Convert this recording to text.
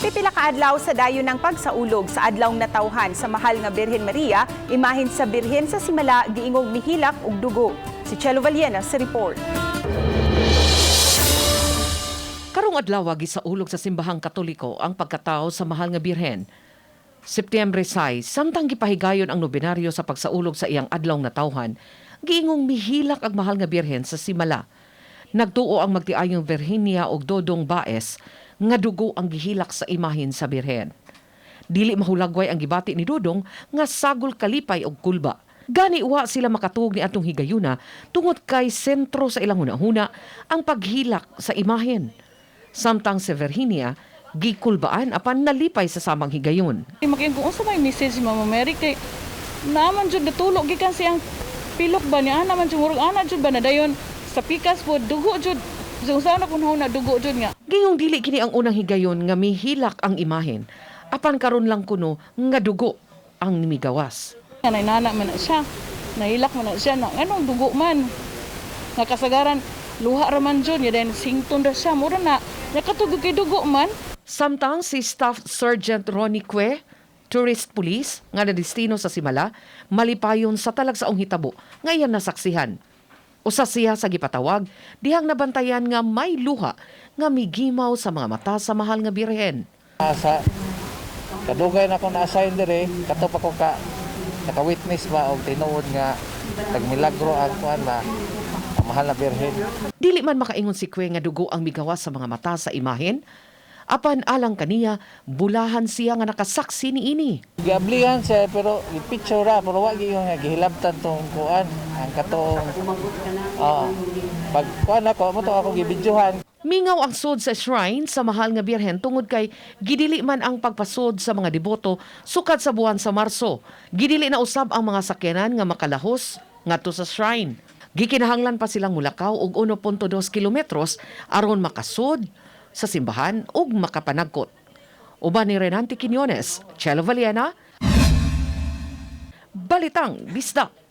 Pipila ka adlaw sa dayon ng pagsaulog sa adlawng natawhan sa mahal nga Birhen Maria, imahin sa Birhen sa Simala giingog mihilak og dugo. Si Chelo Valiena sa report. Karong adlaw gisaulog sa simbahang Katoliko ang pagkatao sa mahal nga Birhen. Septyembre 6, samtang gipahigayon ang nobinaryo sa pagsaulog sa iyang adlawng natawhan, giingong mihilak ang mahal nga Birhen sa Simala. Nagtuo ang magtiayong Virginia og Dodong Baez nga dugo ang gihilak sa imahin sa Birhen. Dili mahulagway ang gibati ni Dodong nga sagol kalipay og kulba. Gani uwa sila makatuog ni atong higayuna tungod kay sentro sa ilang hunahuna ang paghilak sa imahin. Samtang si Virginia, gikulbaan apan nalipay sa samang higayon. Makiin kung unsa may message Mama Mary kay naaman jud natulog gikan siyang pilok ba niya naman jud murag ana jud ba na dayon sa pikas po dugo jud so sana kun na dugo jud nga. Gingong dili kini ang unang higayon nga mihilak ang imahen. Apan karon lang kuno nga dugo ang nimigawas. Nay nana man na siya. Nahilak man na siya na anong dugo man. Nga kasagaran luha ra man jud nya den sington ra siya mura na nakatugog kay dugo man. Samtang si Staff Sergeant Ronnie Cue, Tourist Police nga nadestino sa Simala, malipayon sa talagsaong hitabo nga iyang nasaksihan. Usa siya sa gipatawag, dihang nabantayan nga may luha nga migimaw sa mga mata sa mahal nga Birhen. Sa kadugay na ako na-assign dire, kato pa ko naka-witness ba og tinuod nga nagmilagro ang kuan ba ang mahal na Birhen. Dili man makaingon si Cue nga dugo ang migawas sa mga mata sa imahen, apan alang kaniya, bulahan siya nga nakasaksi niini. Giablihan siya pero i-picture ra pero wa gyud nga gihilabtan tong kuan ang katong pag kuan ako mo to ako gibidyohan. Mingaw ang sud sa shrine sa mahal nga Birhen tungod kay gidili man ang pagpasod sa mga deboto sukad sa buwan sa Marso. Gidili na usab ang mga sakyanan nga makalahos ngadto sa shrine. Gikinahanglan pa silang mulakaw og 1.2 kilometros aron makasud sa simbahan ug makapanagkot. Uban ni Renante Quiñones, Chelo Valiena, Balitang Bisdak.